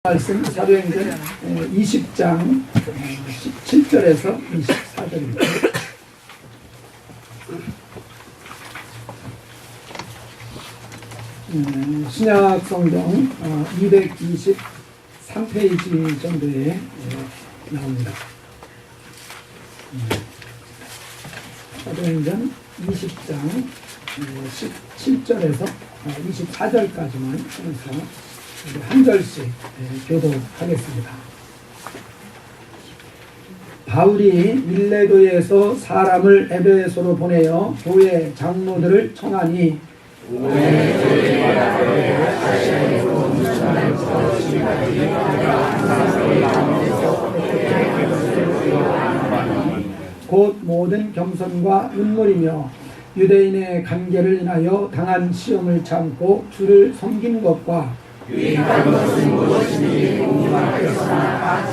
말씀 사도행전 20장 17절에서 24절입니다. 신약 성경 223페이지 정도에 나옵니다. 사도행전 20장 17절에서 24절까지만 해서 한 절씩 교독하겠습니다. 바울이 밀레도에서 사람을 에베소로 보내어 교회 장로들을 청하니 곧 모든 겸손과 눈물이며 유대인의 관계를 인하여 당한 시험을 참고 주를 섬긴 것과 유익한 것은 무엇인지 공부하였으나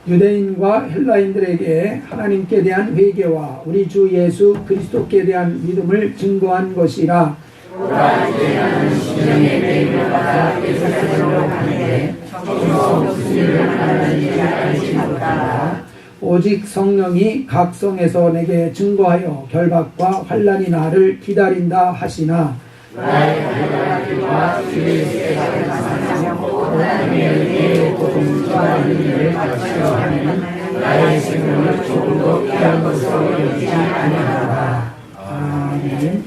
유대인과 헬라인들에게 하나님께 대한 회개와 우리 주 예수 그리스도께 대한 믿음을 증거한 것이라. 오직 성령이 각성에서 내게 증거하여 결박과 환난이 나를 기다린다 하시나 아멘.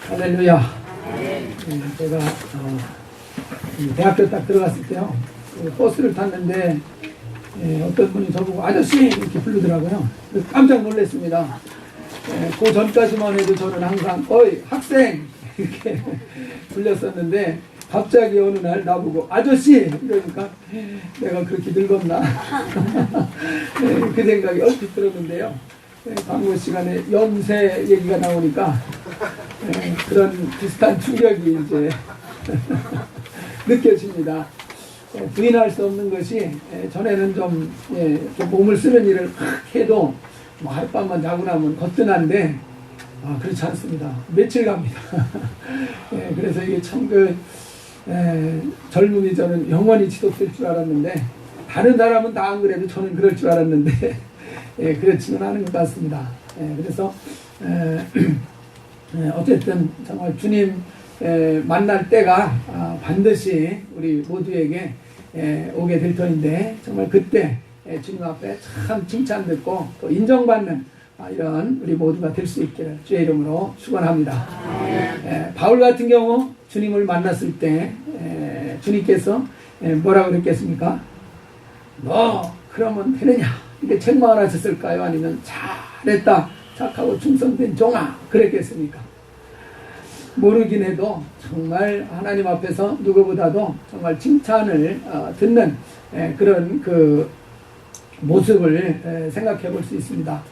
할렐루야. 제가 대학교 딱 들어갔을 때요, 버스를 탔는데 어떤 분이 저보고 아저씨 이렇게 부르더라고요. 깜짝 놀랐습니다. 그 전까지만 해도 저는 항상 어이 학생 이렇게 불렸었는데 갑자기 어느 날 나보고 아저씨 이러니까 내가 그렇게 늙었나 그 생각이 얼핏 들었는데요. 광고 시간에 연세 얘기가 나오니까 그런 비슷한 충격이 이제 느껴집니다. 부인할 수 없는 것이 전에는 좀 몸을 쓰는 일을 해도 뭐 하룻밤만 자고 나면 거뜬한데 그렇지 않습니다. 며칠 갑니다. 그래서 이게 참 젊음이 저는 영원히 지속될 줄 알았는데 다른 사람은 다 안 그래도 저는 그럴 줄 알았는데 그렇지는 않은 것 같습니다. 그래서 어쨌든 정말 주님 만날 때가 반드시 우리 모두에게 오게 될 터인데 정말 그때 주님 앞에 참 칭찬 듣고 또 인정받는 이런 우리 모두가 될 수 있기를 주의 이름으로 축원합니다. 바울 같은 경우 주님을 만났을 때 주님께서 뭐라고 그랬겠습니까? 너 그러면 되느냐 이렇게 책망을 하셨을까요? 아니면 잘했다 착하고 충성된 종아 그랬겠습니까? 모르긴 해도 정말 하나님 앞에서 누구보다도 정말 칭찬을 듣는 그런 그 모습을 생각해 볼 수 있습니다.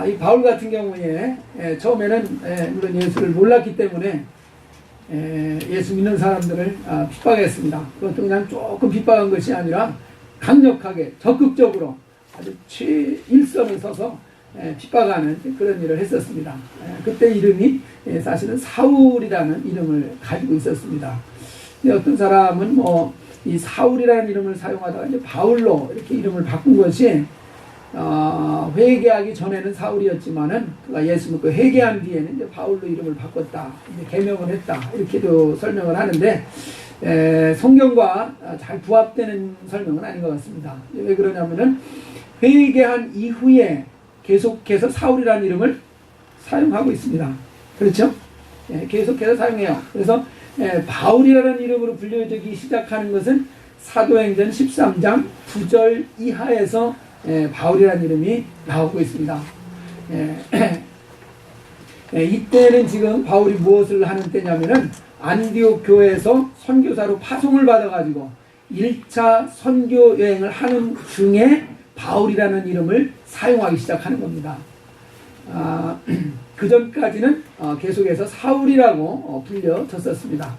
이 바울 같은 경우에 처음에는 물론 예수를 몰랐기 때문에 예수 믿는 사람들을 핍박했습니다. 그것도 그냥 조금 핍박한 것이 아니라 강력하게 적극적으로 아주 최일선을 서서 핍박하는 그런 일을 했었습니다. 그때 이름이 사실은 사울이라는 이름을 가지고 있었습니다. 근데 어떤 사람은 이 사울이라는 이름을 사용하다가 이제 바울로 이렇게 이름을 바꾼 것이 회개하기 전에는 사울이었지만은 그가 예수 믿고 회개한 뒤에는 이제 바울로 이름을 바꿨다, 이제 개명을 했다 이렇게도 설명을 하는데 성경과 잘 부합되는 설명은 아닌 것 같습니다. 왜 그러냐면은 회개한 이후에 계속해서 사울이라는 이름을 사용하고 있습니다. 그렇죠? 계속해서 사용해요. 그래서 바울이라는 이름으로 불려지기 시작하는 것은 사도행전 13장 9절 이하에서 바울이라는 이름이 나오고 있습니다. 이때는 지금 바울이 무엇을 하는 때냐면은 안디옥 교회에서 선교사로 파송을 받아가지고 1차 선교 여행을 하는 중에 바울이라는 이름을 사용하기 시작하는 겁니다. 그 전까지는 계속해서 사울이라고 불려졌었습니다.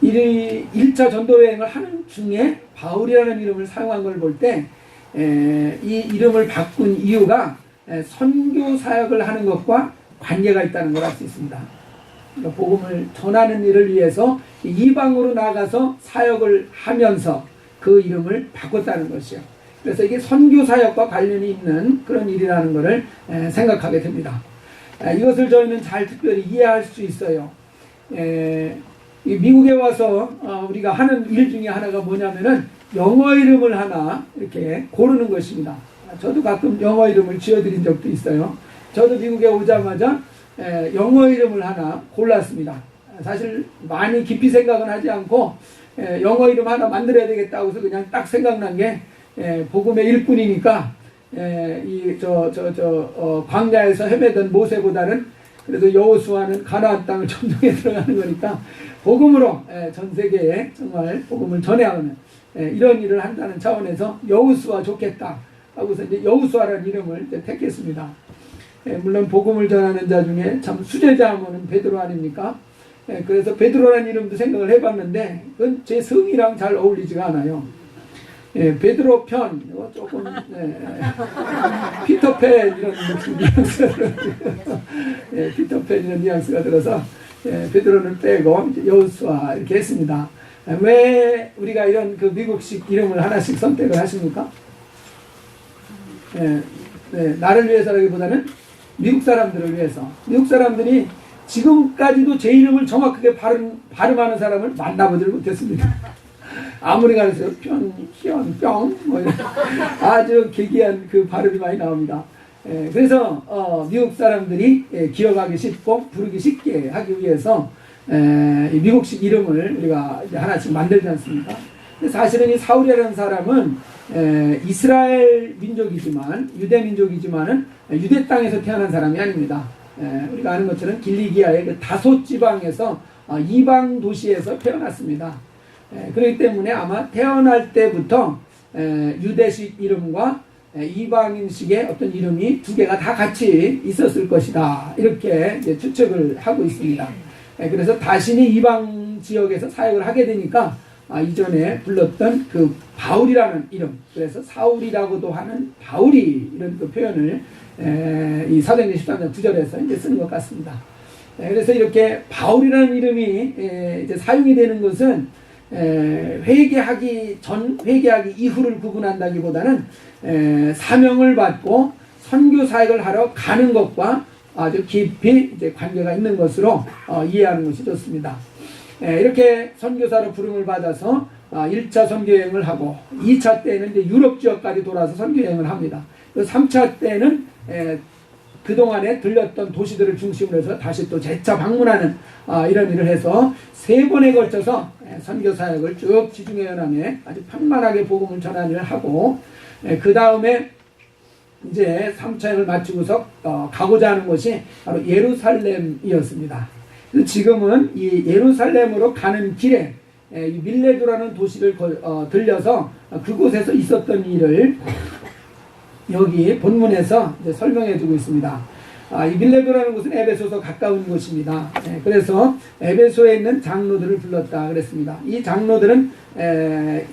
1차 전도 여행을 하는 중에 바울이라는 이름을 사용한 걸 볼 때 이 이름을 바꾼 이유가 선교 사역을 하는 것과 관계가 있다는 걸 알 수 있습니다. 그러니까 복음을 전하는 일을 위해서 이방으로 나가서 사역을 하면서 그 이름을 바꿨다는 것이요. 그래서 이게 선교 사역과 관련이 있는 그런 일이라는 것을 생각하게 됩니다. 이것을 저희는 잘 특별히 이해할 수 있어요. 미국에 와서 우리가 하는 일 중에 하나가 뭐냐면은 영어 이름을 하나 이렇게 고르는 것입니다. 저도 가끔 영어 이름을 지어드린 적도 있어요. 저도 미국에 오자마자 영어 이름을 하나 골랐습니다. 사실 많이 깊이 생각은 하지 않고 영어 이름 하나 만들어야 되겠다고 해서 그냥 딱 생각난 게 복음의 일꾼이니까 광야에서 헤매던 모세보다는 그래도 여호수아는 가나안 땅을 점령해 들어가는 거니까 복음으로 전 세계에 정말 복음을 전해하는 이런 일을 한다는 차원에서 여호수아 좋겠다 하고서 이제 여호수아라는 이름을 이제 택했습니다. 물론 복음을 전하는 자 중에 참 수제자 하면은 베드로 아닙니까? 그래서 베드로라는 이름도 생각을 해봤는데 그건 제 성이랑 잘 어울리지가 않아요. 베드로 편 조금 피터팬 이런 뉘앙스가 들어서 피터팬 이런 뉘앙스가 들어서 베드로는 빼고 여호수아 이렇게 했습니다. 왜 우리가 이런 그 미국식 이름을 하나씩 선택을 하십니까? 나를 위해서라기보다는 미국 사람들을 위해서. 미국 사람들이 지금까지도 제 이름을 정확하게 발음하는 사람을 만나보질 못했습니다. 아무리 가르쳐도 뿅, 희연, 뿅 뭐 이런 아주 기괴한 그 발음이 많이 나옵니다. 그래서 미국 사람들이 기억하기 쉽고 부르기 쉽게 하기 위해서 미국식 이름을 우리가 이제 하나씩 만들지 않습니까? 근데 사실은 이 사울이라는 사람은 이스라엘 민족이지만 유대 민족이지만은 유대 땅에서 태어난 사람이 아닙니다. 우리가 아는 것처럼 길리기아의 그 다소 지방에서 이방 도시에서 태어났습니다. 그렇기 때문에 아마 태어날 때부터 유대식 이름과 이방인식의 어떤 이름이 두 개가 다 같이 있었을 것이다. 이렇게 이제 추측을 하고 있습니다. 그래서 자신이 이방 지역에서 사역을 하게 되니까 이전에 불렀던 그 바울이라는 이름, 그래서 사울이라고도 하는 바울이 이런 그 표현을 이 사도행전 13장 9절에서 이제 쓰는 것 같습니다. 그래서 이렇게 바울이라는 이름이 이제 사용이 되는 것은 회개하기 전, 회개하기 이후를 구분한다기보다는 사명을 받고 선교 사역을 하러 가는 것과 아주 깊이 이제 관계가 있는 것으로 이해하는 것이 좋습니다. 이렇게 선교사로 부름을 받아서 1차 선교여행을 하고 2차 때는 이제 유럽 지역까지 돌아서 선교여행을 합니다. 3차 때는 그동안에 들렸던 도시들을 중심으로 해서 다시 또 재차 방문하는 이런 일을 해서 3번에 걸쳐서 선교 사역을 쭉 지중해 연안에 아주 평만하게 복음을 전하는 일을 하고 그 다음에 이제 3차 여행을 마치고서 가고자 하는 곳이 바로 예루살렘이었습니다. 지금은 이 예루살렘으로 가는 길에 이 밀레도라는 도시를 들려서 그곳에서 있었던 일을 여기 본문에서 이제 설명해 주고 있습니다. 이 밀레도라는 곳은 에베소서 가까운 곳입니다. 그래서 에베소에 있는 장로들을 불렀다 그랬습니다. 이 장로들은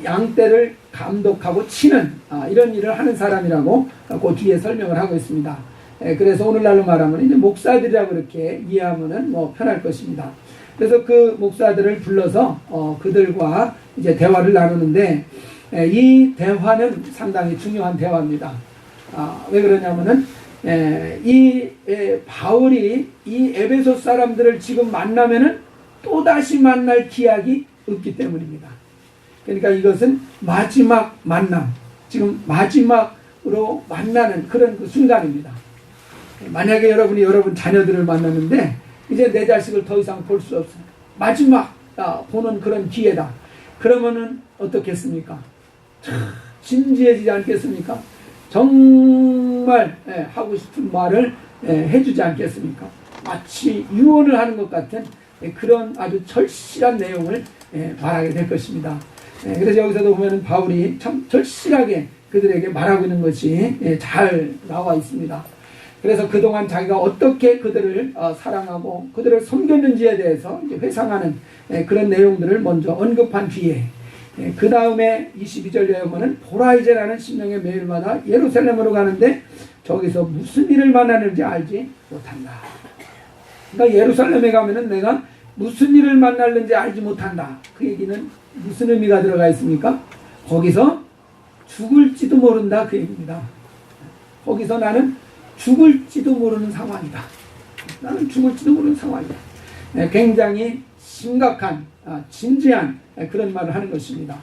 양떼를 감독하고 치는 이런 일을 하는 사람이라고 그 뒤에 설명을 하고 있습니다. 그래서 오늘날로 말하면 이제 목사들이라고 이렇게 이해하면은 뭐 편할 것입니다. 그래서 그 목사들을 불러서 그들과 이제 대화를 나누는데 이 대화는 상당히 중요한 대화입니다. 왜 그러냐면은 이 바울이 이 에베소 사람들을 지금 만나면은 또 다시 만날 기약이 없기 때문입니다. 그러니까 이것은 마지막 만남, 지금 마지막으로 만나는 그런 그 순간입니다. 만약에 여러분이 여러분 자녀들을 만났는데 이제 내 자식을 더 이상 볼 수 없어요. 마지막 보는 그런 기회다. 그러면은 어떻겠습니까? 진지해지지 않겠습니까? 정말 하고 싶은 말을 해주지 않겠습니까? 마치 유언을 하는 것 같은 그런 아주 절실한 내용을 말하게 될 것입니다. 그래서 여기서도 보면은 바울이 참 절실하게 그들에게 말하고 있는 것이 잘 나와 있습니다. 그래서 그동안 자기가 어떻게 그들을 사랑하고 그들을 섬겼는지에 대해서 이제 회상하는 그런 내용들을 먼저 언급한 뒤에 그 다음에 22절에 보면은 보라 이제 나는 심령의 매일마다 예루살렘으로 가는데 저기서 무슨 일을 만나는지 알지 못한다. 그러니까 예루살렘에 가면은 내가 무슨 일을 만날는지 알지 못한다. 그 얘기는 무슨 의미가 들어가 있습니까? 거기서 죽을지도 모른다, 그 얘기입니다. 거기서 나는 죽을지도 모르는 상황이다. 나는 죽을지도 모르는 상황이다. 굉장히 심각한, 진지한 그런 말을 하는 것입니다.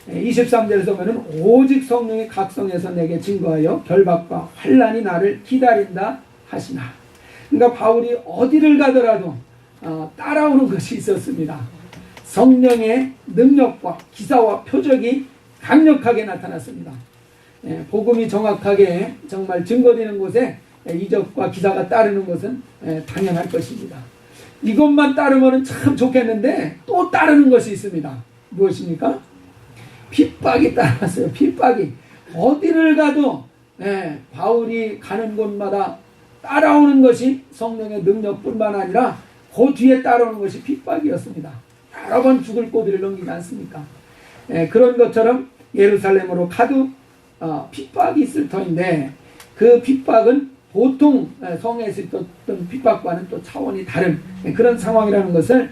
23절에서 보면 오직 성령이 각성해서 내게 증거하여 결박과 환난이 나를 기다린다 하시나. 그러니까 바울이 어디를 가더라도 따라오는 것이 있었습니다. 성령의 능력과 기사와 표적이 강력하게 나타났습니다. 복음이 정확하게 정말 증거되는 곳에 이적과 기사가 따르는 것은 당연할 것입니다. 이것만 따르면 참 좋겠는데 또 따르는 것이 있습니다. 무엇입니까? 핍박이 따라왔어요. 핍박이. 어디를 가도 바울이 가는 곳마다 따라오는 것이 성령의 능력뿐만 아니라 그 뒤에 따라오는 것이 핍박이었습니다. 여러 번 죽을 고비를 넘기지 않습니까? 그런 것처럼 예루살렘으로 가도 핍박이 있을 터인데 그 핍박은 보통 성에서 있었던 핍박과는 또 차원이 다른 그런 상황이라는 것을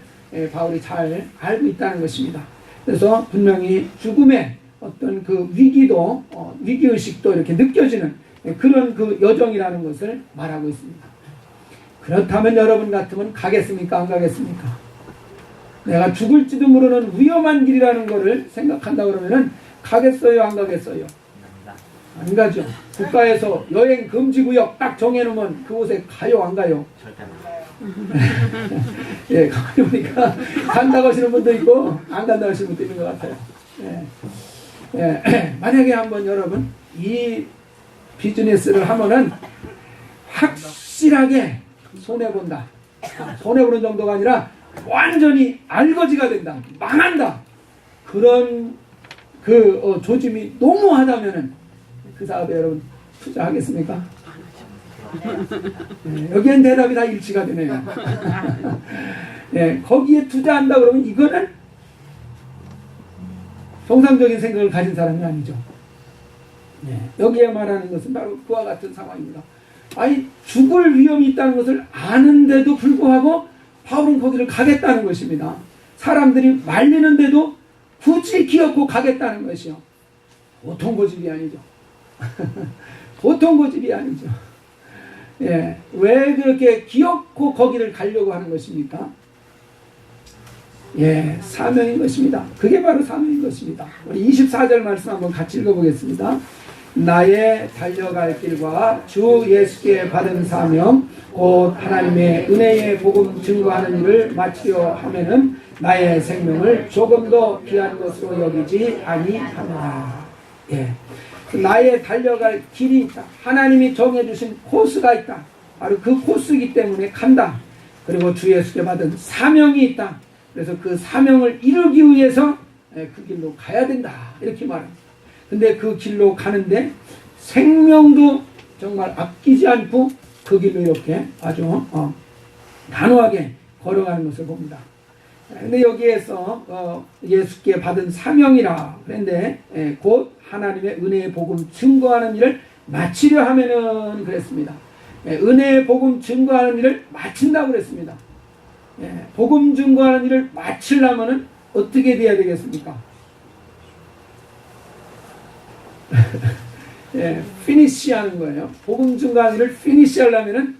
바울이 잘 알고 있다는 것입니다. 그래서 분명히 죽음의 어떤 그 위기도 위기의식도 이렇게 느껴지는 그런 그 여정이라는 것을 말하고 있습니다. 그렇다면 여러분 같으면 가겠습니까? 안 가겠습니까? 내가 죽을지도 모르는 위험한 길이라는 것을 생각한다 그러면은 가겠어요? 안 가겠어요? 안 가죠. 국가에서 여행 금지구역 딱 정해놓으면 그곳에 가요? 안 가요? 절대 안 가요. 예, 가만히 보니까 간다고 하시는 분도 있고 안 간다고 하시는 분도 있는 것 같아요. 만약에 한번 여러분 이 비즈니스를 하면은 확실하게 손해본다. 손해보는 정도가 아니라 완전히 알거지가 된다. 망한다. 그런 그 조짐이 너무하다면은 그 사업에 여러분 투자하겠습니까? 여기엔 대답이 다 일치가 되네요. 거기에 투자한다 그러면 이거는 정상적인 생각을 가진 사람이 아니죠. 여기에 말하는 것은 바로 그와 같은 상황입니다. 아니 죽을 위험이 있다는 것을 아는데도 불구하고 바울은 거기를 가겠다는 것입니다. 사람들이 말리는데도 굳이 기어코 가겠다는 것이요. 보통 고집이 아니죠. 보통 고집이 아니죠. 왜 그렇게 기어코 거기를 가려고 하는 것입니까? 사명인 것입니다. 그게 바로 사명인 것입니다. 우리 24절 말씀 한번 같이 읽어보겠습니다. 나의 달려갈 길과 주 예수께 받은 사명 곧 하나님의 은혜의 복음 증거하는 일을 마치려 하면은 나의 생명을 조금 더 귀한 것으로 여기지 아니하노라. 나의 달려갈 길이 있다. 하나님이 정해주신 코스가 있다. 바로 그 코스이기 때문에 간다. 그리고 주 예수께 받은 사명이 있다. 그래서 그 사명을 이루기 위해서 그 길로 가야 된다. 이렇게 말합니다. 근데 그 길로 가는데 생명도 정말 아끼지 않고 그 길로 이렇게 아주 단호하게 걸어가는 것을 봅니다. 근데 여기에서 예수께 받은 사명이라 그런데 곧 하나님의 은혜의 복음 증거하는 일을 마치려 하면은 그랬습니다. 은혜의 복음 증거하는 일을 마친다고 그랬습니다. 복음 증거하는 일을 마치려면은 어떻게 돼야 되겠습니까? 피니시 하는 거예요. 복음 증거하는 일을 피니시 하려면은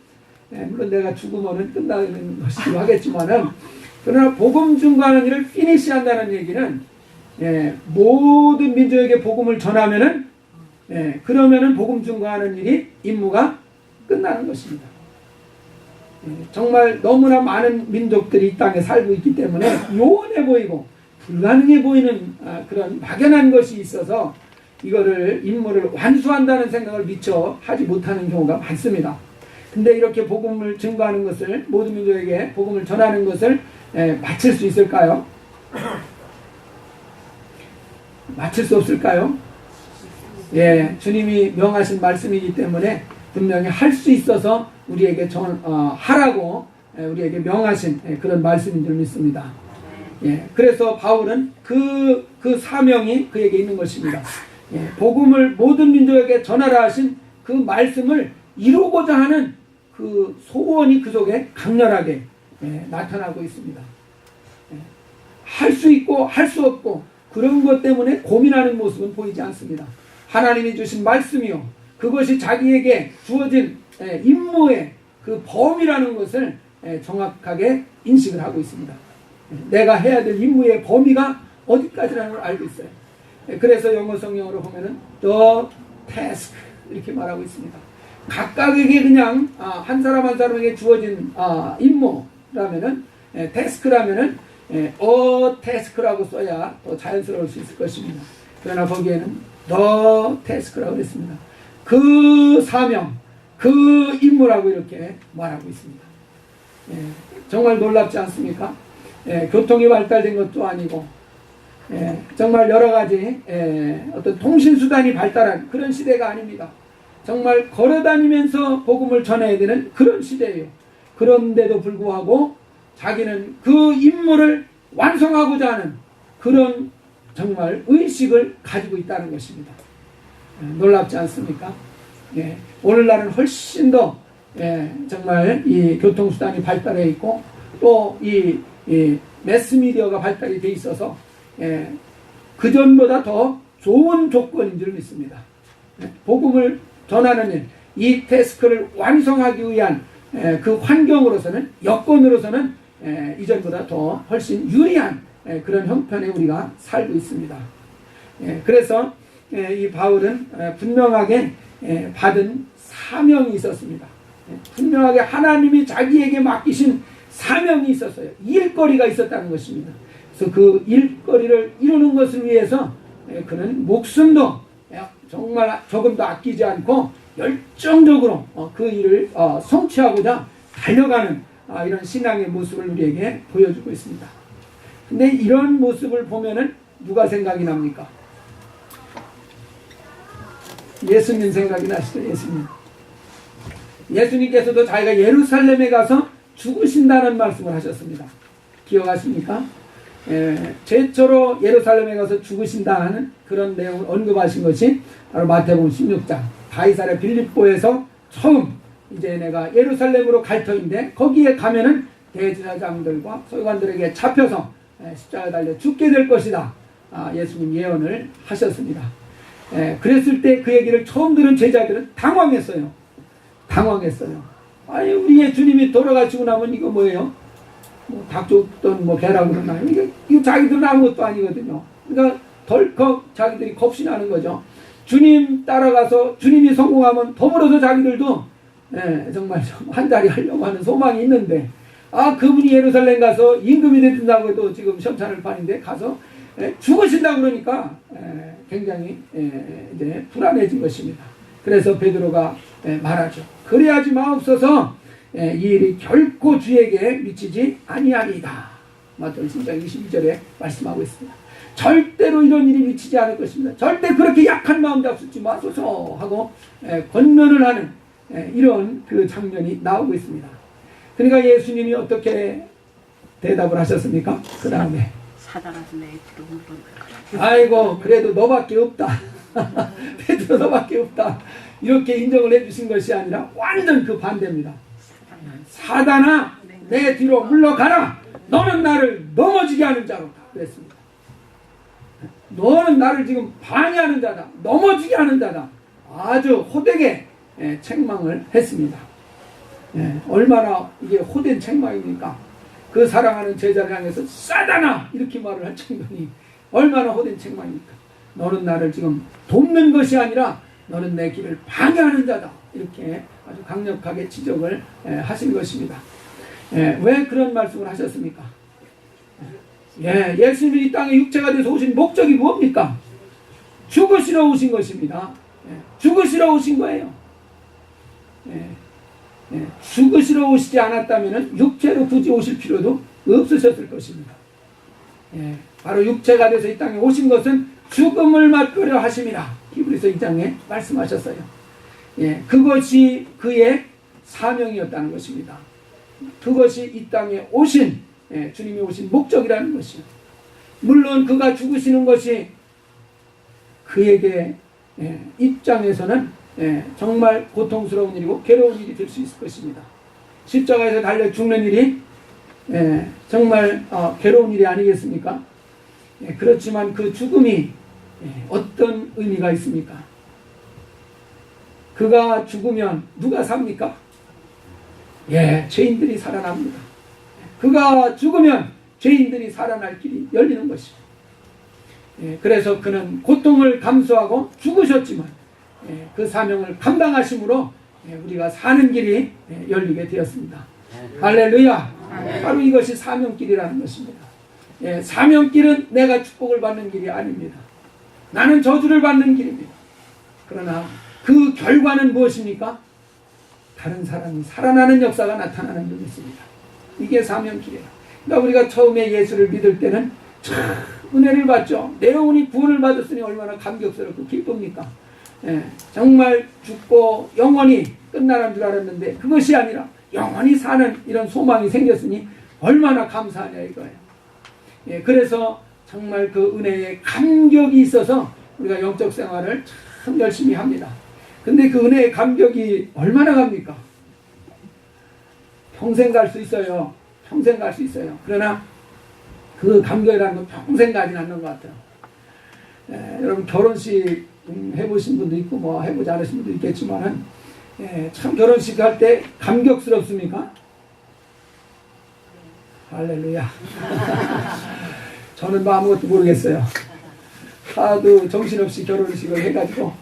물론 내가 죽으면은 끝나는 것이기도 하겠지만은 그러나 복음 증거하는 일을 피니시 한다는 얘기는 모든 민족에게 복음을 전하면은 그러면은 복음 증거하는 일이 임무가 끝나는 것입니다. 정말 너무나 많은 민족들이 이 땅에 살고 있기 때문에 요원해 보이고 불가능해 보이는 그런 막연한 것이 있어서 이거를 임무를 완수한다는 생각을 미처 하지 못하는 경우가 많습니다. 근데 이렇게 복음을 증거하는 것을 모든 민족에게 복음을 전하는 것을 마칠 수 있을까요? 마칠 수 없을까요? 주님이 명하신 말씀이기 때문에 분명히 할 수 있어서 우리에게 하라고 우리에게 명하신 그런 말씀인 줄 믿습니다. 그래서 바울은 그 사명이 그에게 있는 것입니다. 복음을 모든 민족에게 전하라 하신 그 말씀을 이루고자 하는 그 소원이 그 속에 강렬하게 나타나고 있습니다. 할 수 있고 할 수 없고 그런 것 때문에 고민하는 모습은 보이지 않습니다. 하나님이 주신 말씀이요, 그것이 자기에게 주어진 임무의 그 범위라는 것을 정확하게 인식을 하고 있습니다. 내가 해야 될 임무의 범위가 어디까지라는 걸 알고 있어요. 그래서 영어 성경으로 보면은 the task 이렇게 말하고 있습니다. 각각에게 그냥 한 사람 한 사람에게 주어진 임무라면은 task라면은 a task라고 써야 더 자연스러울 수 있을 것입니다. 그러나 거기에는 the task라고 했습니다. 그 사명, 그 임무라고 이렇게 말하고 있습니다. 정말 놀랍지 않습니까? 교통이 발달된 것도 아니고 정말 여러 가지 어떤 통신수단이 발달한 그런 시대가 아닙니다. 정말 걸어다니면서 복음을 전해야 되는 그런 시대예요. 그런데도 불구하고 자기는 그 임무를 완성하고자 하는 그런 정말 의식을 가지고 있다는 것입니다. 놀랍지 않습니까? 오늘날은 훨씬 더 정말 이 교통수단이 발달해 있고 또 이 매스미디어가 발달이 돼 있어서 그전보다 더 좋은 조건인 줄 믿습니다. 복음을 전하는 일, 이 태스크를 완성하기 위한 그 환경으로서는, 여건으로서는 이전보다 더 훨씬 유리한 그런 형편에 우리가 살고 있습니다. 그래서 이 바울은 분명하게 받은 사명이 있었습니다. 분명하게 하나님이 자기에게 맡기신 사명이 있었어요. 일거리가 있었다는 것입니다. 그래서 그 일거리를 이루는 것을 위해서 그는 목숨도 정말 조금도 아끼지 않고 열정적으로 그 일을 성취하고자 달려가는 이런 신앙의 모습을 우리에게 보여주고 있습니다. 근데 이런 모습을 보면은 누가 생각이 납니까? 예수님 생각이 나시죠? 예수님께서도 자기가 예루살렘에 가서 죽으신다는 말씀을 하셨습니다. 기억하십니까? 최초로 예루살렘에 가서 죽으신다 하는 그런 내용을 언급하신 것이 바로 마태복음 16장 가이사랴 빌립보에서 처음 이제 내가 예루살렘으로 갈 터인데 거기에 가면은 대제사장들과 서기관들에게 잡혀서 십자가에 달려 죽게 될 것이다. 예수님 예언을 하셨습니다. 그랬을 때 그 얘기를 처음 들은 제자들은 당황했어요. 아니 우리의 주님이 돌아가시고 나면 이거 뭐예요? 뭐 닭죽던 뭐 배라고 그러나요? 이거 자기들은 아무것도 아니거든요. 그러니까 덜컥 자기들이 겁신하는 거죠. 주님 따라가서 주님이 성공하면 더불어서 자기들도 정말 한 자리 하려고 하는 소망이 있는데 그분이 예루살렘 가서 임금이 된다고 해도 지금 시험찮을 판인데 가서 죽으신다고 그러니까 굉장히 이제 불안해진 것입니다. 그래서 베드로가 말하죠. 그래야지 마옵소서 이 일이 결코 주에게 미치지 아니하리이다. 마태복음 10장 22절에 말씀하고 있습니다. 절대로 이런 일이 미치지 않을 것입니다. 절대 그렇게 약한 마음 잡수지 마소서 하고 권면을 하는 이런 그 장면이 나오고 있습니다. 그러니까 예수님이 어떻게 대답을 하셨습니까? 그 다음에 사단아서 내 뒤로 물러나라. 아이고 그래도 너밖에 없다. 베드로 너밖에 없다. 이렇게 인정을 해주신 것이 아니라 완전 그 반대입니다. 사단아 내 뒤로 물러가라. 너는 나를 넘어지게 하는 자로다. 그랬습니다. 너는 나를 지금 방해하는 자다. 넘어지게 하는 자다. 아주 호되게 책망을 했습니다. 얼마나 이게 호된 책망입니까? 그 사랑하는 제자를 향해서 사단아 이렇게 말을 할 정도니 얼마나 호된 책망입니까? 너는 나를 지금 돕는 것이 아니라 너는 내 길을 방해하는 자다. 이렇게 아주 강력하게 지적을 하신 것입니다. 왜 그런 말씀을 하셨습니까? 예수님이 이 땅에 육체가 돼서 오신 목적이 뭡니까? 죽으시러 오신 것입니다. 죽으시러 오신 거예요. 죽으시러 오시지 않았다면 육체로 굳이 오실 필요도 없으셨을 것입니다. 바로 육체가 돼서 이 땅에 오신 것은 죽음을 맛보려 하심이라 히브리서 2장에 말씀하셨어요. 그것이 그의 사명이었다는 것입니다. 그것이 이 땅에 오신 주님이 오신 목적이라는 것이요. 물론 그가 죽으시는 것이 그에게 입장에서는 정말 고통스러운 일이고 괴로운 일이 될 수 있을 것입니다. 십자가에서 달려 죽는 일이 정말 괴로운 일이 아니겠습니까? 그렇지만 그 죽음이 어떤 의미가 있습니까? 그가 죽으면 누가 삽니까? 죄인들이 살아납니다. 그가 죽으면 죄인들이 살아날 길이 열리는 것이죠. 그래서 그는 고통을 감수하고 죽으셨지만 그 사명을 감당하심으로 우리가 사는 길이 열리게 되었습니다. 할렐루야. 바로 이것이 사명길이라는 것입니다. 사명길은 내가 축복을 받는 길이 아닙니다. 나는 저주를 받는 길입니다. 그러나 그 결과는 무엇입니까? 다른 사람이 살아나는 역사가 나타나는 일이 있습니다. 이게 사명길이에요. 그러니까 우리가 처음에 예수를 믿을 때는 참 은혜를 받죠. 내 영혼이 구원을 받았으니 얼마나 감격스럽고 기쁩니까? 정말 죽고 영원히 끝나는 줄 알았는데 그것이 아니라 영원히 사는 이런 소망이 생겼으니 얼마나 감사하냐 이거예요. 그래서 정말 그 은혜에 감격이 있어서 우리가 영적 생활을 참 열심히 합니다. 근데 그 은혜의 감격이 얼마나 갑니까? 평생 갈 수 있어요. 평생 갈 수 있어요. 그러나 그 감격이라는 건 평생 가진 않는 것 같아요. 여러분 결혼식 해보신 분도 있고 뭐 해보지 않으신 분도 있겠지만 참 결혼식 할 때 감격스럽습니까? 할렐루야. 저는 뭐 아무것도 모르겠어요. 하도 정신없이 결혼식을 해가지고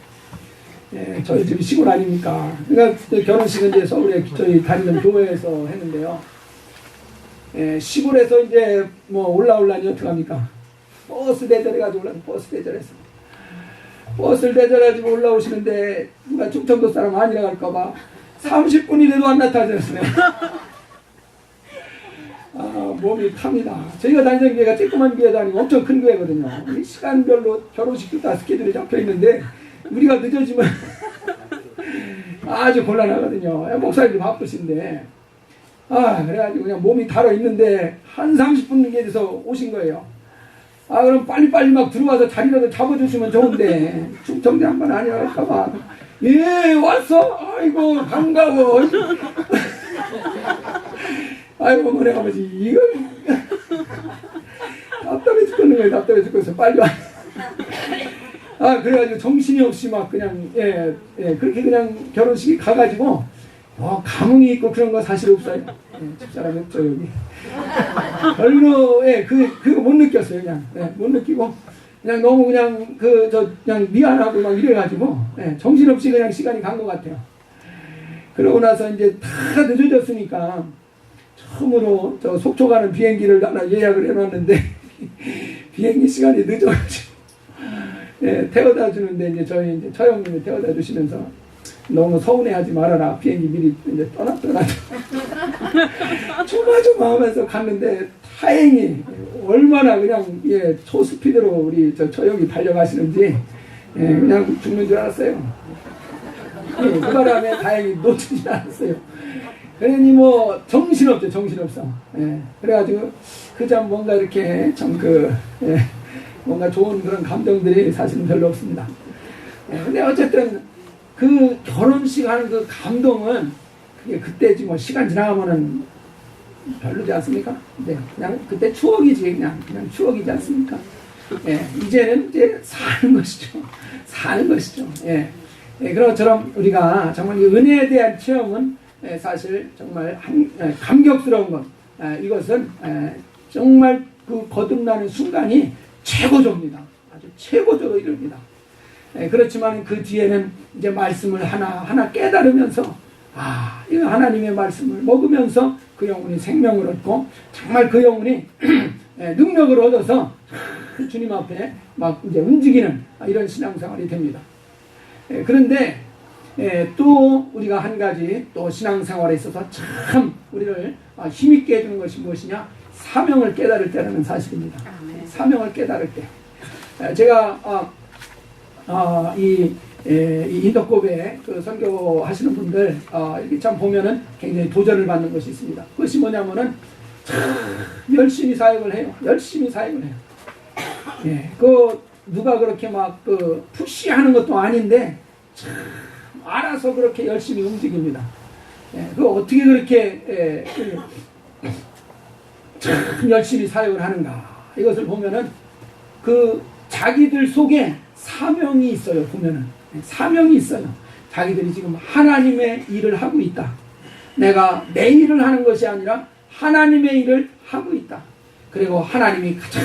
저희 집이 시골 아닙니까? 그러니까 결혼식은 이제 서울에 저희 다니는 교회에서 했는데요. 시골에서 이제 뭐 올라오려니 어떡합니까? 버스 대절해가지고 버스 대절해서 버스를 대절해가지고 올라오시는데 누가 충청도 사람 아니라 할까봐 30분이 돼도 안 나타나셨어요. 몸이 탑니다. 저희가 다니는 교회가 조그만 교회도 아니고 엄청 큰 교회거든요. 시간별로 결혼식도 다 스케줄이 잡혀 있는데 우리가 늦어지면 아주 곤란하거든요. 목사님도 바쁘신데 그래가지고 그냥 몸이 달아 있는데 한 30분 뒤에서 오신 거예요. 그럼 빨리빨리 막 들어와서 자리라도 잡아주시면 좋은데 충청대 한번 아니라 할까봐 왔어? 아이고 반가워. 아이고 어머니 아버지 이거 답답해 죽겠는 거예요. 답답해 죽겠어. 빨리 와. 그래가지고 정신이 없이 막 그냥 그렇게 그냥 결혼식이 가가지고 감흥이 있고 그런 거 사실 없어요. 집사람이 없죠 여기. 별로 그거 못 느꼈어요. 그냥 못 느끼고 그냥 너무 그냥 그냥 미안하고 막 이래가지고 정신없이 그냥 시간이 간 것 같아요. 그러고 나서 이제 다 늦어졌으니까 처음으로 저 속초 가는 비행기를 하나 예약을 해놨는데 비행기 시간이 늦어가지고 태워다 주는데 이제 저희 이제 처형님이 태워다 주시면서 너무 서운해하지 말아라. 비행기 미리 이제 떠났더라. 조마조마하면서 갔는데 다행히 얼마나 그냥 초스피드로 우리 저 처형이 달려가시는지 그냥 죽는 줄 알았어요. 그 바람에 다행히 놓치지 않았어요. 그러니 뭐 정신없죠. 정신없어. 그래가지고 참 뭔가 이렇게 참 뭔가 좋은 그런 감정들이 사실은 별로 없습니다. 근데 어쨌든 그 결혼식 하는 그 감동은 그게 그때지 뭐 시간 지나가면은 별로지 않습니까? 그냥 그때 추억이지 그냥 추억이지 않습니까? 이제는 이제 사는 것이죠. 사는 것이죠. 그런 것처럼 우리가 정말 이 은혜에 대한 체험은 사실 정말 감격스러운 것. 이것은 정말 그 거듭나는 순간이 최고조입니다. 아주 최고조로 이릅니다. 그렇지만 그 뒤에는 이제 말씀을 하나하나 깨달으면서 이거 하나님의 말씀을 먹으면서 그 영혼이 생명을 얻고 정말 그 영혼이 능력을 얻어서 주님 앞에 막 이제 움직이는 이런 신앙생활이 됩니다. 그런데 또 우리가 한 가지 또 신앙생활에 있어서 참 우리를 힘있게 해주는 것이 무엇이냐? 사명을 깨달을 때라는 사실입니다. 사명을 깨달을 때 제가 이 인도급에 그 선교하시는 분들 이렇게 참 보면은 굉장히 도전을 받는 것이 있습니다. 그것이 뭐냐면은 참 열심히 사역을 해요. 열심히 사역을 해요. 그 누가 그렇게 막 그 푸시하는 것도 아닌데 참 알아서 그렇게 열심히 움직입니다. 그 어떻게 그렇게 참 열심히 사역을 하는가. 이것을 보면은 그 자기들 속에 사명이 있어요. 보면은 사명이 있어요. 자기들이 지금 하나님의 일을 하고 있다. 내가 내 일을 하는 것이 아니라 하나님의 일을 하고 있다. 그리고 하나님이 가장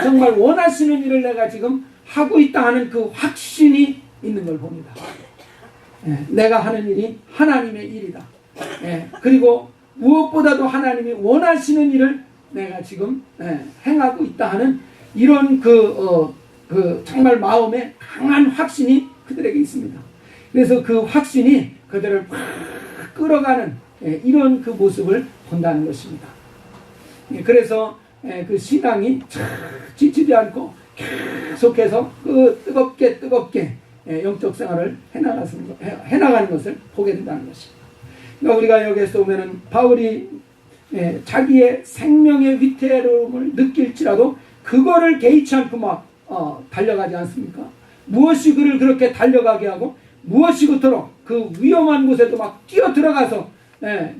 정말 원하시는 일을 내가 지금 하고 있다 하는 그 확신이 있는 걸 봅니다. 내가 하는 일이 하나님의 일이다. 그리고 무엇보다도 하나님이 원하시는 일을 내가 지금 행하고 있다 하는 이런 정말 마음에 강한 확신이 그들에게 있습니다. 그래서 그 확신이 그들을 막 끌어가는 이런 그 모습을 본다는 것입니다. 그래서 그 신앙이 지치지 않고 계속해서 그 뜨겁게 영적 생활을 해나가는 것을 보게 된다는 것입니다. 그러니까 우리가 여기에서 보면은 바울이 자기의 생명의 위태로움을 느낄지라도 그거를 개의치 않고 막 달려가지 않습니까? 무엇이 그를 그렇게 달려가게 하고 무엇이 그토록 그 위험한 곳에도 막 뛰어 들어가서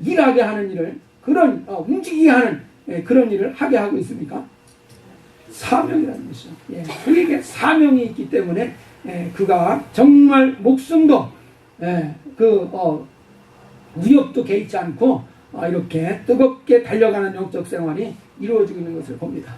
일하게 하는 일을 그런 움직이게 하는 그런 일을 하게 하고 있습니까? 사명이라는 것이죠. 그에게 사명이 있기 때문에 그가 정말 목숨도 위협도 개의치 않고 이렇게 뜨겁게 달려가는 영적 생활이 이루어지고 있는 것을 봅니다.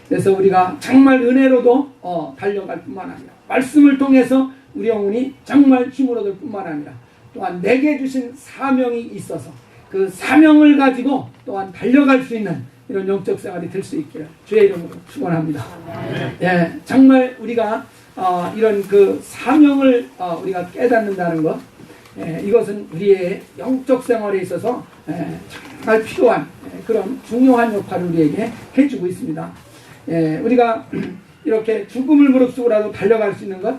그래서 우리가 정말 은혜로도 달려갈 뿐만 아니라 말씀을 통해서 우리 영혼이 정말 힘을 얻을 뿐만 아니라 또한 내게 주신 사명이 있어서 그 사명을 가지고 또한 달려갈 수 있는 이런 영적 생활이 될 수 있기를 주의 이름으로 축원합니다. 정말 우리가 이런 그 사명을 우리가 깨닫는다는 것, 이것은 우리의 영적 생활에 있어서 정말 필요한 그런 중요한 역할을 우리에게 해주고 있습니다. 우리가 이렇게 죽음을 무릅쓰고라도 달려갈 수 있는 것,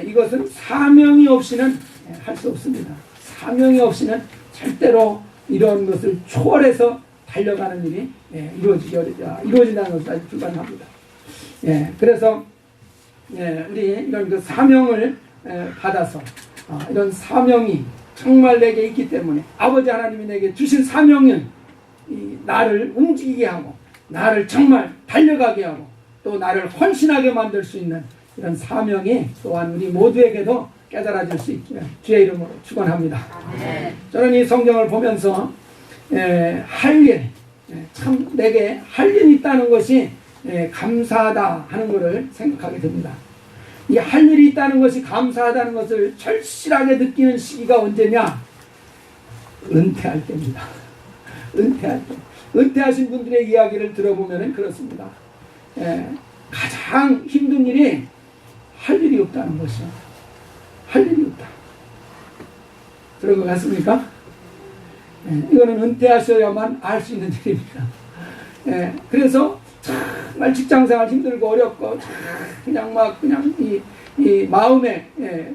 이것은 사명이 없이는 할 수 없습니다. 사명이 없이는 절대로 이런 것을 초월해서 달려가는 일이 이루어진다는 것은 아주 불가능합니다. 그래서 우리 이런 그 사명을 받아서 이런 사명이 정말 내게 있기 때문에 아버지 하나님이 내게 주신 사명은 나를 움직이게 하고 나를 정말 달려가게 하고 또 나를 헌신하게 만들 수 있는 이런 사명이 또한 우리 모두에게도 깨달아질 수 있기를 주의 이름으로 축원합니다. 저는 이 성경을 보면서 할 일, 참 내게 할 일이 있다는 것이 감사하다 하는 것을 생각하게 됩니다. 이 할 일이 있다는 것이 감사하다는 것을 절실하게 느끼는 시기가 언제냐? 은퇴할 때입니다. 은퇴할 때. 은퇴하신 분들의 이야기를 들어보면 그렇습니다. 가장 힘든 일이 할 일이 없다는 것이요. 할 일이 없다. 그런 것 같습니까? 이거는 은퇴하셔야만 알 수 있는 일입니다. 그래서 정말 직장생활 힘들고 어렵고 그냥 이 마음에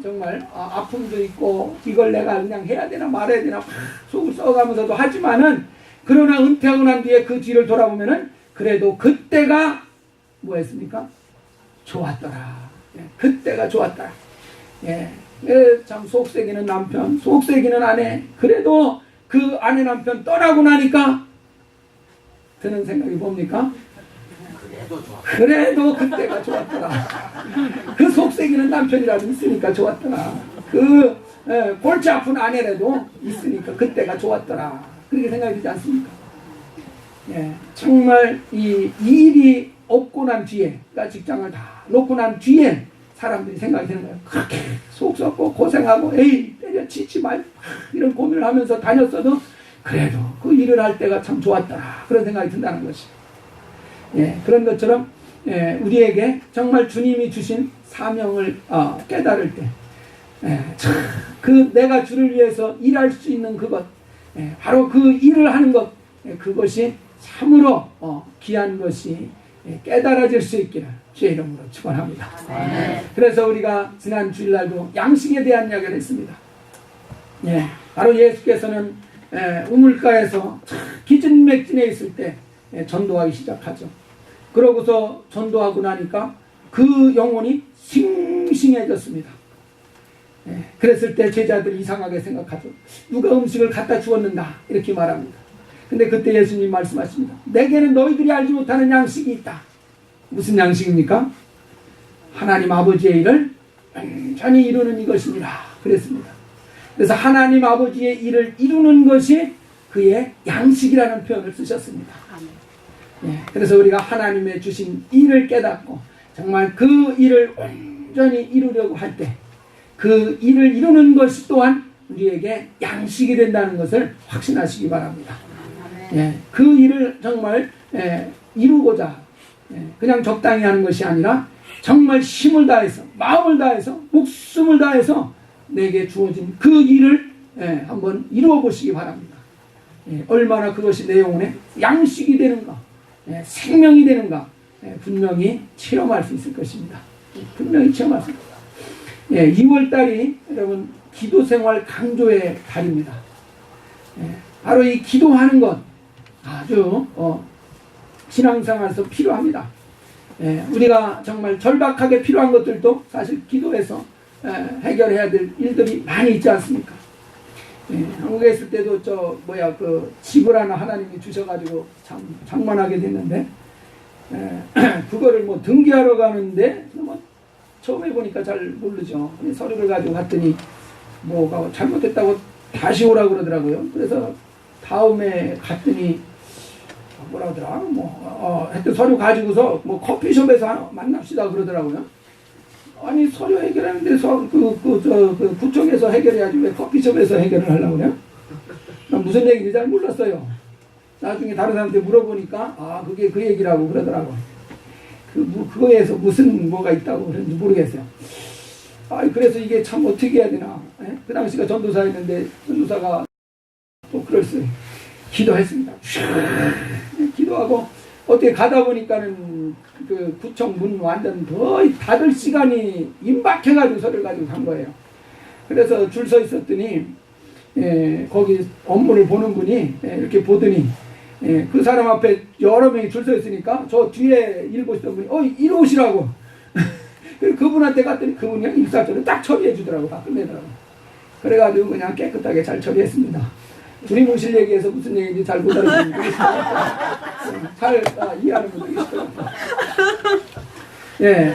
정말 아픔도 있고 이걸 내가 그냥 해야 되나 말아야 되나 속을 썩어가면서도 하지만은 그러나 은퇴하고 난 뒤에 그 뒤를 돌아보면은 그래도 그때가 뭐였습니까? 좋았더라. 그때가 좋았더라. 참 속색이는 남편, 속색이는 아내. 그래도 그 아내 남편 떠나고 나니까 드는 생각이 뭡니까? 그래도 그때가 좋았더라. 그 속색이는 남편이라도 있으니까 좋았더라. 그 골치 아픈 아내라도 있으니까 그때가 좋았더라. 그렇게 생각이 되지 않습니까? 정말 이 일이 없고 난 뒤에, 그러니까 직장을 다 놓고 난 뒤에 사람들이 생각이 드는 거예요. 그렇게 속 썩고 고생하고 에이 때려치지 말 이런 고민을 하면서 다녔어도 그래도 그 일을 할 때가 참 좋았더라. 그런 생각이 든다는 것이. 그런 것처럼 우리에게 정말 주님이 주신 사명을 깨달을 때 그 내가 주를 위해서 일할 수 있는 그것, 바로 그 일을 하는 것, 그것이 참으로 귀한 것이 깨달아질 수 있기를 주의 이름으로 축원합니다. 그래서 우리가 지난 주일날도 양식에 대한 이야기를 했습니다. 바로 예수께서는 우물가에서 기진맥진해 있을 때 전도하기 시작하죠. 그러고서 전도하고 나니까 그 영혼이 싱싱해졌습니다. 그랬을 때 제자들이 이상하게 생각하죠. 누가 음식을 갖다 주었는가 이렇게 말합니다. 근데 그때 예수님 말씀하십니다. 내게는 너희들이 알지 못하는 양식이 있다. 무슨 양식입니까? 하나님 아버지의 일을 완전히 이루는 이것이니라 그랬습니다. 그래서 하나님 아버지의 일을 이루는 것이 그의 양식이라는 표현을 쓰셨습니다. 그래서 우리가 하나님의 주신 일을 깨닫고 정말 그 일을 온전히 이루려고 할 때 그 일을 이루는 것이 또한 우리에게 양식이 된다는 것을 확신하시기 바랍니다. 그 일을 정말 이루고자 그냥 적당히 하는 것이 아니라 정말 힘을 다해서 마음을 다해서 목숨을 다해서 내게 주어진 그 일을 한번 이루어 보시기 바랍니다. 얼마나 그것이 내 영혼에 양식이 되는가 생명이 되는가 분명히 체험할 수 있을 것입니다. 분명히 체험할 수 있습니다. 2월달이 여러분 기도생활 강조의 달입니다. 바로 이 기도하는 것 아주 신앙생활에서 필요합니다. 우리가 정말 절박하게 필요한 것들도 사실 기도해서 해결해야 될 일들이 많이 있지 않습니까? 한국에 있을 때도 그 집을 하나 하나님이 주셔가지고 참 장만하게 됐는데 그거를 뭐 등기하러 가는데 처음 해보니까 잘 모르죠. 서류를 가지고 갔더니 뭐가 잘못됐다고 다시 오라고 그러더라고요. 그래서 다음에 갔더니 뭐라 하더라? 하여튼 서류 가지고서 커피숍에서 만납시다 그러더라고요. 아니 서류 해결하는데 그 구청에서 해결해야지 왜 커피숍에서 해결을 하려고 그래요? 난 무슨 얘기인지 잘 몰랐어요. 나중에 다른 사람한테 물어보니까 그게 그 얘기라고 그러더라고요. 그거에서 무슨 뭐가 있다고 그런지 모르겠어요. 그래서 이게 참 어떻게 해야 되나. 그 당시가 전도사였는데 전도사가 또 그럴수록 기도했습니다. 기도하고 어떻게 가다 보니까는 그 구청 문 완전 거의 닫을 시간이 임박해가지고 서류를 가지고 간 거예요. 그래서 줄 서 있었더니 거기 업무를 보는 분이 이렇게 보더니 그 사람 앞에 여러 명이 줄 서 있으니까 저 뒤에 일 보시던 분이 이리 오시라고 그분한테 갔더니 그분이 그냥 일사적으로 딱 처리해 주더라고. 다 끝내더라고. 그래가지고 그냥 깨끗하게 잘 처리했습니다. 둘이 모실 얘기해서 무슨 얘기인지 잘 못 알아듣는 잘 이해하는 분들이 있더라고요.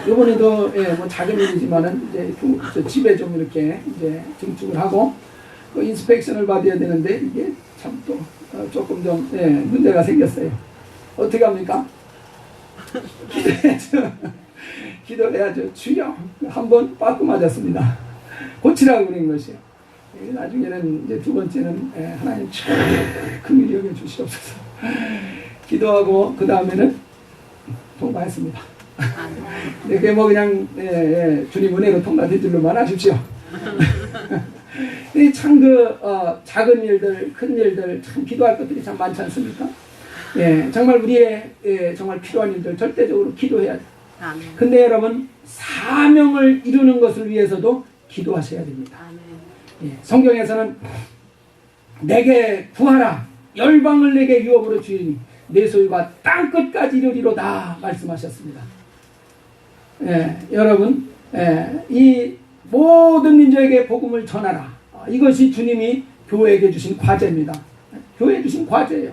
이번에도 뭐 작은 일이지만은 이제 집에 좀 이렇게 이제 증축을 하고 그 인스펙션을 받아야 되는데 이게 참 또 조금 좀 문제가 생겼어요. 어떻게 합니까? 기도해야죠. 기도해야죠. 주여 한번 빠꾸 맞았습니다. 고치라고 그런 것이요. 나중에는 이제 두 번째는 하나님 긍휼히 여겨 주시옵소서. 기도하고 그 다음에는 통과했습니다. 그게 뭐 그냥 주님 은혜로 통과된 줄로만 하십시오. 참 작은 일들, 큰 일들 참 기도할 것들이 참 많지 않습니까? 정말 우리의 정말 필요한 일들 절대적으로 기도해야 돼요. 근데 여러분 사명을 이루는 것을 위해서도 기도하셔야 됩니다. 성경에서는 내게 구하라 열방을 내게 유업으로 주리니 내 소유가 땅끝까지 이르리로다 말씀하셨습니다. 여러분 이 모든 민족에게 복음을 전하라. 이것이 주님이 교회에게 주신 과제입니다. 교회에 주신 과제예요.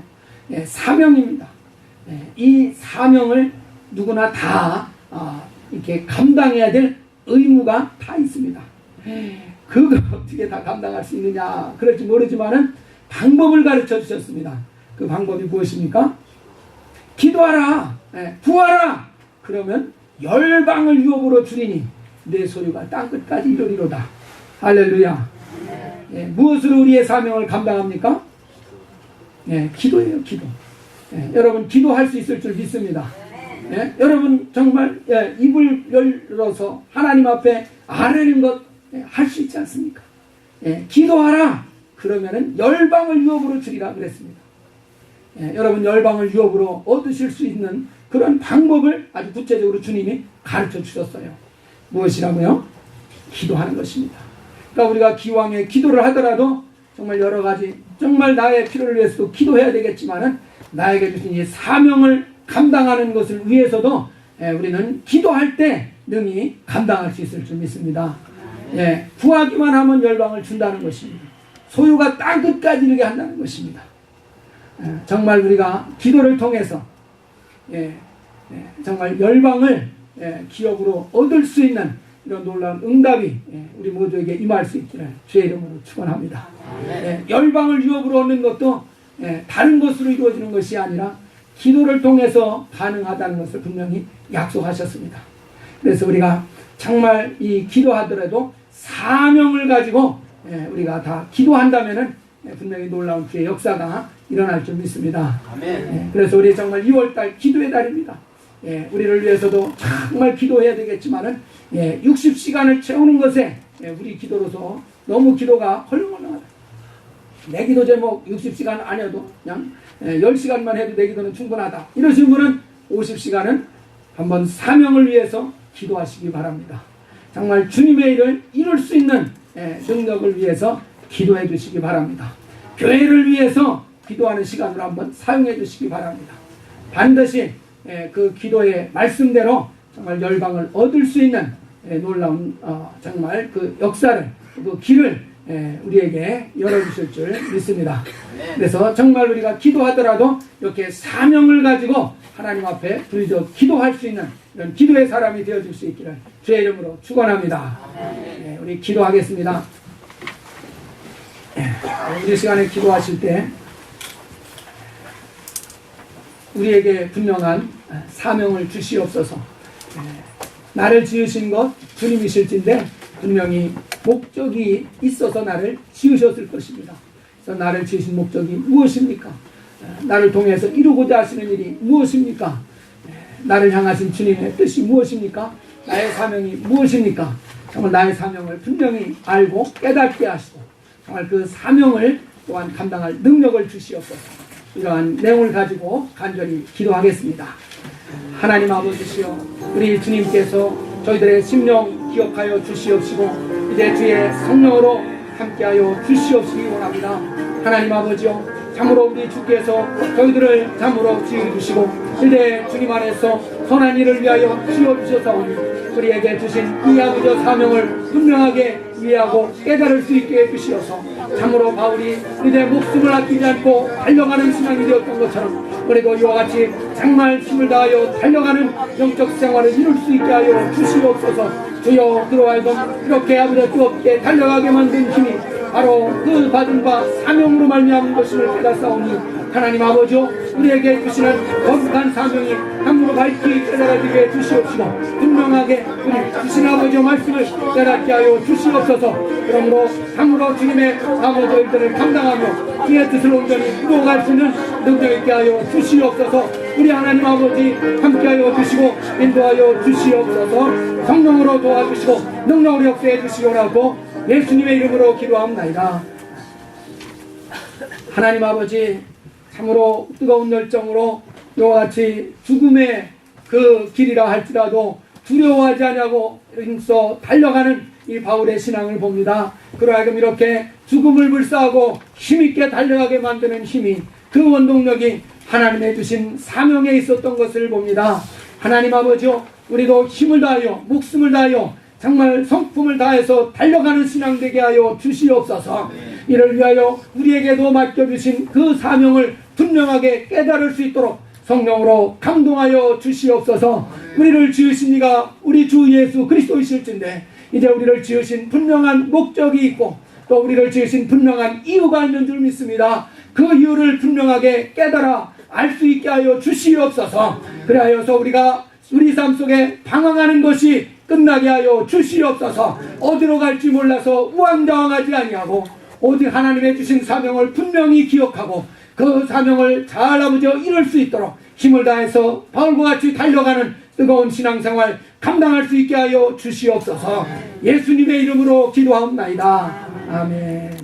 사명입니다. 이 사명을 누구나 다 이렇게 감당해야 될 의무가 다 있습니다. 그걸 어떻게 다 감당할 수 있느냐 그럴지 모르지만은 방법을 가르쳐 주셨습니다. 그 방법이 무엇입니까? 기도하라, 구하라. 그러면 열방을 유업으로 주리니 내 소유가 땅끝까지 이르리로다. 할렐루야. 무엇으로 우리의 사명을 감당합니까? 기도예요, 기도. 여러분 기도할 수 있을 줄 믿습니다. 여러분 정말 입을 열어서 하나님 앞에 아뢰는 것 할 수 있지 않습니까? 기도하라. 그러면은 열방을 유업으로 주리라 그랬습니다. 여러분 열방을 유업으로 얻으실 수 있는 그런 방법을 아주 구체적으로 주님이 가르쳐 주셨어요. 무엇이라고요? 기도하는 것입니다. 그러니까 우리가 기왕에 기도를 하더라도 정말 여러 가지 정말 나의 필요를 위해서도 기도해야 되겠지만은 나에게 주신 이 사명을 감당하는 것을 위해서도 우리는 기도할 때 능히 감당할 수 있을 줄 믿습니다. 예, 구하기만 하면 열방을 준다는 것입니다. 소유가 땅 끝까지 이르게 한다는 것입니다. 정말 우리가 기도를 통해서 정말 열방을 기업으로 얻을 수 있는 이런 놀라운 응답이 우리 모두에게 임할 수 있기를 주의 이름으로 축원합니다. 열방을 유업으로 얻는 것도 다른 것으로 이루어지는 것이 아니라 기도를 통해서 가능하다는 것을 분명히 약속하셨습니다. 그래서 우리가 정말 이 기도하더라도 사명을 가지고 우리가 다 기도한다면은 분명히 놀라운 주의 역사가 일어날 줄 믿습니다. 그래서 우리 정말 2월달 기도의 달입니다. 우리를 위해서도 정말 기도해야 되겠지만은 60시간을 채우는 것에 우리 기도로서 너무 기도가 헐렁헐렁하다. 내 기도 제목 60시간 아니어도 그냥 10시간만 해도 내 기도는 충분하다. 이러신 분은 50시간은 한번 사명을 위해서 기도하시기 바랍니다. 정말 주님의 일을 이룰 수 있는 능력을 위해서 기도해 주시기 바랍니다. 교회를 위해서 기도하는 시간으로 한번 사용해 주시기 바랍니다. 반드시 그 기도의 말씀대로 정말 열방을 얻을 수 있는 놀라운 정말 그 역사를, 그 길을 우리에게 열어주실 줄 믿습니다. 그래서 정말 우리가 기도하더라도 이렇게 사명을 가지고 하나님 앞에 부르짖어 기도할 수 있는 이런 기도의 사람이 되어줄 수 있기를 주의 이름으로 축원합니다. 우리 기도하겠습니다. 우리 시간에 기도하실 때 우리에게 분명한 사명을 주시옵소서. 나를 지으신 것 주님이실진데 분명히 목적이 있어서 나를 지으셨을 것입니다. 그래서 나를 지으신 목적이 무엇입니까? 나를 통해서 이루고자 하시는 일이 무엇입니까? 나를 향하신 주님의 뜻이 무엇입니까? 나의 사명이 무엇입니까? 정말 나의 사명을 분명히 알고 깨닫게 하시고 정말 그 사명을 또한 감당할 능력을 주시옵소서. 이러한 내용을 가지고 간절히 기도하겠습니다. 하나님 아버지시여, 우리 주님께서 저희들의 심령 기억하여 주시옵시고 이제 주의 성령으로 함께하여 주시옵시기 원합니다. 하나님 아버지여, 참으로 우리 주께서 저희들을 참으로 지어주시고 이제 주님 안에서 선한 일을 위하여 지어주셔서오니 우리에게 주신 이 아버지의 사명을 분명하게 이해하고 깨달을 수 있게 해주시어서 참으로 바울이 이제 목숨을 아끼지 않고 달려가는 신앙이 되었던 것처럼 우리도 이와 같이 정말 힘을 다하여 달려가는 영적 생활을 이룰 수 있게 하여 주시옵소서. 주여, 그로하여금 이렇게 아버지 뜨겁게 달려가게 만든 힘이 바로 그 받은 바 사명으로 말미암은 것임을 깨닫사오니 하나님 아버지요, 우리에게 주시는 거룩한 사명이 함으로 밝히 깨달아지게 해 주시옵시고 분명하게 우리 주신 아버지의 말씀을 깨닫게 하여 주시옵소서. 그러므로 함으로 주님의 아버지의 일들을 감당하며 주의 뜻을 온전히 이루어갈 수 있는 능력 있게 하여 주시옵소서. 우리 하나님 아버지 함께하여 주시고 인도하여 주시옵소서. 성령으로 도와주시고 능력으로 역사해 주시오라고 예수님의 이름으로 기도합나이다. 하나님 아버지, 참으로 뜨거운 열정으로 이와 같이 죽음의 그 길이라 할지라도 두려워하지 않냐고 힘써 달려가는 이 바울의 신앙을 봅니다. 그러하여금 이렇게 죽음을 불사하고 힘있게 달려가게 만드는 힘이, 그 원동력이 하나님의 주신 사명에 있었던 것을 봅니다. 하나님 아버지요, 우리도 힘을 다하여 목숨을 다하여 정말 성품을 다해서 달려가는 신앙 되게 하여 주시옵소서. 이를 위하여 우리에게도 맡겨주신 그 사명을 분명하게 깨달을 수 있도록 성령으로 감동하여 주시옵소서. 우리를 지으신 이가 우리 주 예수 그리스도이실진데 이제 우리를 지으신 분명한 목적이 있고 또 우리를 지으신 분명한 이유가 있는 줄 믿습니다. 그 이유를 분명하게 깨달아 알 수 있게 하여 주시옵소서. 그래하여서 우리가 우리 삶 속에 방황하는 것이 끝나게 하여 주시옵소서. 어디로 갈지 몰라서 우왕좌왕하지 아니하고 오직 하나님의 주신 사명을 분명히 기억하고 그 사명을 잘 아버지여 이룰 수 있도록 힘을 다해서 바울과 같이 달려가는 뜨거운 신앙생활 감당할 수 있게 하여 주시옵소서. 예수님의 이름으로 기도하옵나이다. 아멘.